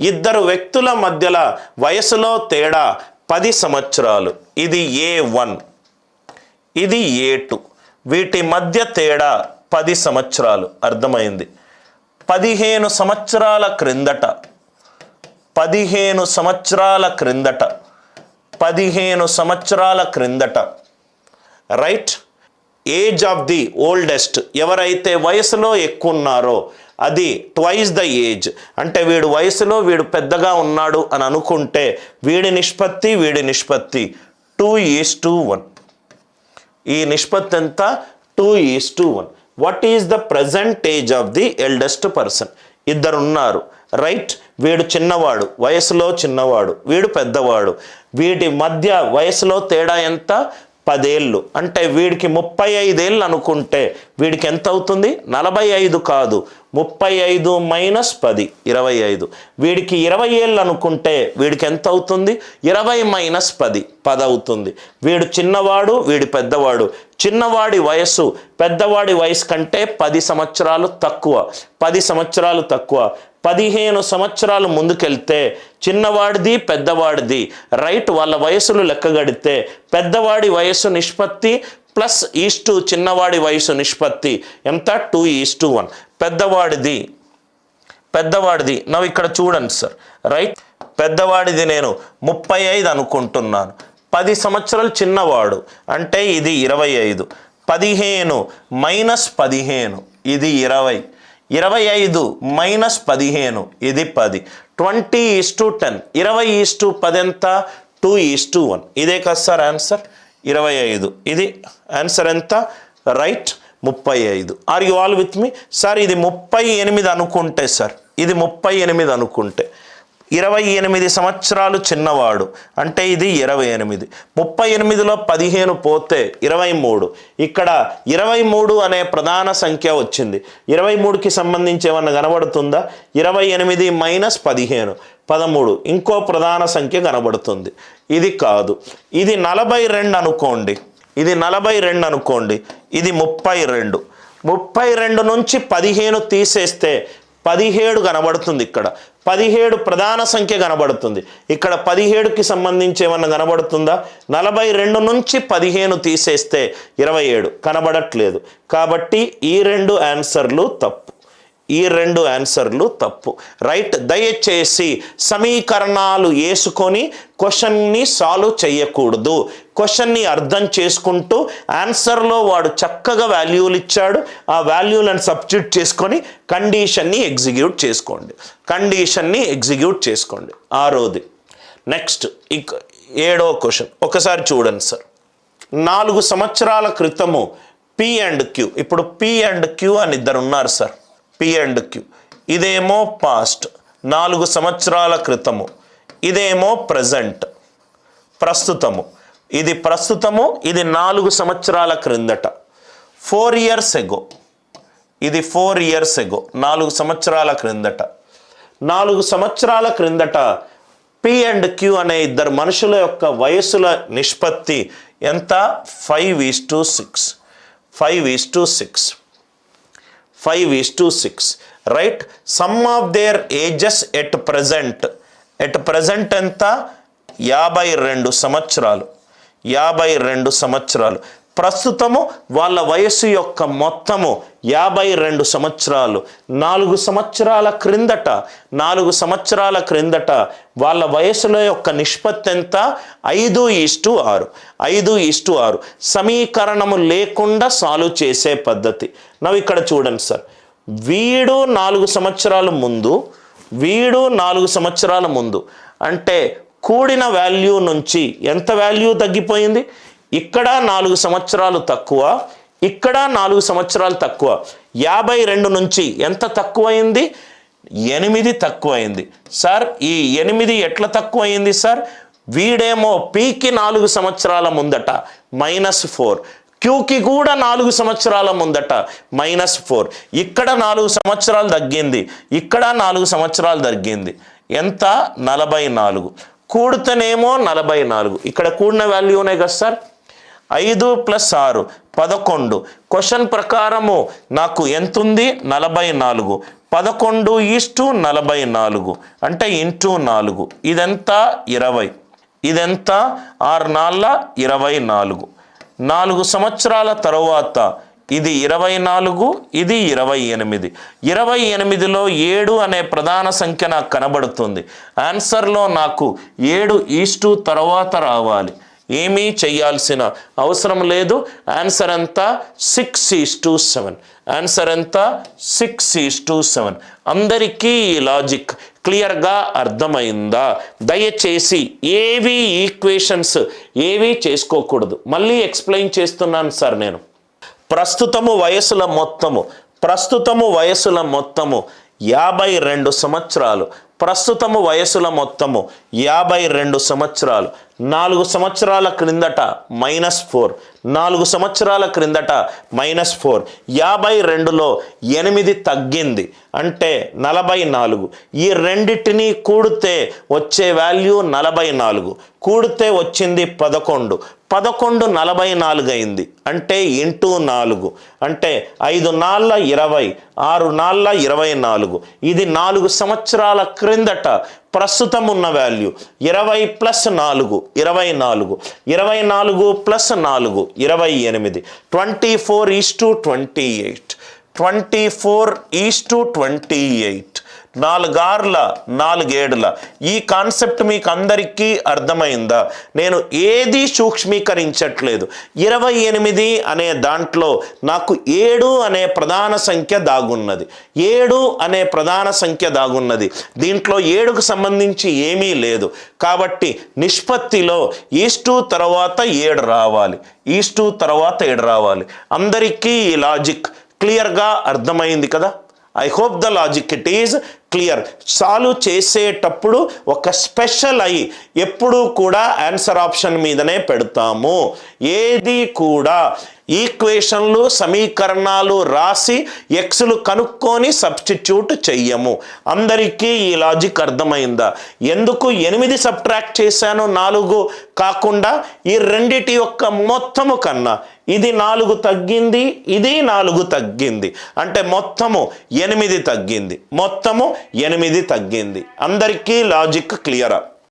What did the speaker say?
ఇద్దరు వ్యక్తుల మధ్యల వయసులో తేడా 10 సంవత్సరాలు. ఇది A1, ఇది A2. వీటి మధ్య తేడా 10 సంవత్సరాలు. అర్థమైంది. 15 సంవత్సరాల క్రిందట 15 సంవత్సరాల క్రిందట right, age of the oldest, ఎవరైతే వయసులో ఎక్కువ ఉన్నారో అది ట్వైస్ ద ఏజ్. అంటే వీడు వయసులో వీడు పెద్దగా ఉన్నాడు అని అనుకుంటే వీడి నిష్పత్తి 2:1. ఈ నిష్పత్తి ఎంత? 2:1. What is the present age of the eldest person? ఇద్దరు ఉన్నారు రైట్, వీడు చిన్నవాడు, వయసులో చిన్నవాడు, వీడు పెద్దవాడు. వీటి మధ్య వయసులో తేడా ఎంత? 10 ఏళ్ళు. అంటే వీడికి 35 ఏళ్ళు అనుకుంటే వీడికి ఎంత అవుతుంది? 45 కాదు, 35 - 10 25. వీడికి 20 ఏళ్ళు అనుకుంటే వీడికి ఎంత అవుతుంది? 20 - 10 అవుతుంది. వీడు చిన్నవాడు, వీడి పెద్దవాడు. చిన్నవాడి వయస్సు పెద్దవాడి వయసు కంటే 10 సంవత్సరాలు తక్కువ. 10 సంవత్సరాలు తక్కువ. 15 సంవత్సరాలు ముందుకెళ్తే చిన్నవాడిది పెద్దవాడిది రైట్, వాళ్ళ వయసులు లెక్కగడితే పెద్దవాడి వయసు నిష్పత్తి ప్లస్ ఈస్టు చిన్నవాడి వయసు నిష్పత్తి ఎంత? 2:1. పెద్దవాడిది నవ్వు ఇక్కడ చూడండి సార్ రైట్, పెద్దవాడిది నేను 35 అనుకుంటున్నాను. 10 సంవత్సరాలు చిన్నవాడు అంటే ఇది 25. 15 - 15 ఇది 20. 25 - 15 ఇది 10. 20:10. 20:10 ఎంత? 2:1. ఇదే కదా సార్ ఆన్సర్. 25. ఇది ఆన్సర్ ఎంత? Right, 35. Are you all with me? Sir ఇది 38 అనుకుంటే సార్, ఇది 38 అనుకుంటే 28 సంవత్సరాలు చిన్నవాడు అంటే ఇది 28. 38లో 15 పోతే 23. ఇక్కడ 23 అనే ప్రధాన సంఖ్య వచ్చింది. 23కి సంబంధించి ఏమన్నా కనబడుతుందా? 28 - 15 13. ఇంకో ప్రధాన సంఖ్య కనబడుతుంది. ఇది కాదు. ఇది 42 అనుకోండి, ఇది 42 అనుకోండి, ఇది 32. 32 నుంచి 15 తీసేస్తే 17 కనబడుతుంది. ఇక్కడ 17 ప్రధాన సంఖ్య కనబడుతుంది. ఇక్కడ 17కి సంబంధించి ఏమన్నా కనబడుతుందా? 42 నుంచి 15 తీసేస్తే 27 కనబడట్లేదు. కాబట్టి ఈ 2 ఆన్సర్లు తప్పు. రైట్. దయచేసి సమీకరణాలు వేసుకొని క్వశ్చన్ని సాల్వ్ చేయకూడదు. క్వశ్చన్ని అర్థం చేసుకుంటూ ఆన్సర్లో వాడు చక్కగా వాల్యూలు ఇచ్చాడు, ఆ వాల్యూలను సబ్స్టిట్యూట్ చేసుకొని కండిషన్ని ఎగ్జిక్యూట్ చేసుకోండి. ఆరోది. నెక్స్ట్ 7వ క్వశ్చన్ ఒకసారి చూడండి సార్. 4 సంవత్సరాల క్రితము P అండ్ Q. ఇప్పుడు P అండ్ Q అని ఇద్దరు ఉన్నారు సార్. P and Q. ఇదేమో పాస్ట్ 4 సంవత్సరాల క్రితము, ఇదేమో ప్రస్తుతము. ఇది ప్రస్తుతము, ఇది 4 సంవత్సరాల క్రిందట. 4 years ago. ఇది 4 years ago, 4 సంవత్సరాల క్రిందట. 4 సంవత్సరాల క్రిందట P అండ్ Q అనే ఇద్దరు మనుషుల యొక్క వయసుల నిష్పత్తి ఎంత? 5:6. Right. Some of their ages at present ఎంత? 52 సంవత్సరాలు. ప్రస్తుతము వాళ్ళ వయసు యొక్క మొత్తము 52 సంవత్సరాలు. 4 సంవత్సరాల క్రిందట వాళ్ళ వయసుల యొక్క నిష్పత్తి ఎంత? 5:6. సమీకరణము లేకుండా సాల్వ్ చేసే పద్ధతి. నవ్వు ఇక్కడ చూడండి సార్, వీడు 4 సంవత్సరాల ముందు అంటే కూడిన వాల్యూ నుంచి ఎంత వాల్యూ తగ్గిపోయింది? ఇక్కడ 4 సంవత్సరాలు తక్కువ, ఇక్కడ 4 సంవత్సరాలు తక్కువ. 52 నుంచి ఎంత తక్కువైంది? 8 తక్కువైంది. సార్ ఈ 8 ఎట్లా తక్కువైంది సార్? వీడేమో Pకి 4 సంవత్సరాల ముందట -4, Qకి కూడా 4 సంవత్సరాల ముందట -4. ఇక్కడ 4 సంవత్సరాలు తగ్గింది, ఇక్కడ 4 సంవత్సరాలు తగ్గింది. ఎంత? 44. కూడితేనేమో 44. ఇక్కడ కూడిన వాల్యూనే కదా సార్. 5 + 6 11. క్వశ్చన్ ప్రకారము నాకు ఎంత ఉంది? 44. 11:44 అంటే ఇంటూ 4. ఇదెంత? 20. ఇదెంత? 6 × 4 = 24. 4 సంవత్సరాల తరువాత ఇది 24, ఇది 28. 28లో 7 అనే ప్రధాన సంఖ్య నాకు కనబడుతుంది. ఆన్సర్లో నాకు 7 తర్వాత రావాలి. ఏమీ చేయాల్సిన అవసరం లేదు. ఆన్సర్ ఎంత? 6:7. ఆన్సర్ ఎంత? 6:7. అందరికీ ఈ లాజిక్ క్లియర్గా అర్థమైందా? దయచేసి ఏవి ఈక్వేషన్స్ ఏవి చేసుకోకూడదు. మళ్ళీ ఎక్స్ప్లెయిన్ చేస్తున్నాను సార్ నేను. ప్రస్తుతము వయసుల మొత్తము 52 సంవత్సరాలు. ప్రస్తుతము వయసుల మొత్తము 52 సంవత్సరాలు. 4 సంవత్సరాల క్రిందట -4. 4 సంవత్సరాల క్రిందట -4. 52లో 8 తగ్గింది అంటే 44. ఈ రెండిటిని కూడితే వచ్చే వాల్యూ 44. కూడితే వచ్చింది 11. 11 44 అయింది అంటే ఇంటూ 4 అంటే 5 × 20, 6 × 24. ఇది 4 సంవత్సరాల క్రిందట ప్రస్తుతం ఉన్న వాల్యూ. 20 + 4 24. 24 + 4 28. 24:28. 24:28. 4 6 4 7. ఈ కాన్సెప్ట్ మీకు అందరికీ అర్థమైందా? నేను ఏది సూక్ష్మీకరించట్లేదు. 28 అనే దాంట్లో నాకు 7 అనే ప్రధాన సంఖ్య దాగున్నది. 7 అనే ప్రధాన సంఖ్య దాగున్నది. దీంట్లో 7కు సంబంధించి ఏమీ లేదు. కాబట్టి నిష్పత్తిలో 1 తర్వాత 7 రావాలి. 1 తర్వాత 7 రావాలి. అందరికీ ఈ లాజిక్ క్లియర్గా అర్థమైంది కదా? I hope the logic it is clear. Solve చేసేటప్పుడు ఒక స్పెషల్ ఎప్పుడూ కూడా ఆన్సర్ ఆప్షన్ మీదనే పెడతాము. ఏది కూడా ఈక్వేషన్లు సమీకరణాలు రాసి ఎక్స్లు కనుక్కొని సబ్స్టిట్యూట్ చెయ్యము. అందరికీ ఈ లాజిక్ అర్థమైందా? ఎందుకు 8 సబ్ట్రాక్ట్ చేశాను 4 కాకుండా? ఈ రెండిటి యొక్క మొత్తము కన్నా ఇది 4 తగ్గింది, ఇది 4 తగ్గింది అంటే మొత్తము 8 తగ్గింది. మొత్తము 8 తగ్గింది. అందరికీ లాజిక్ క్లియరా?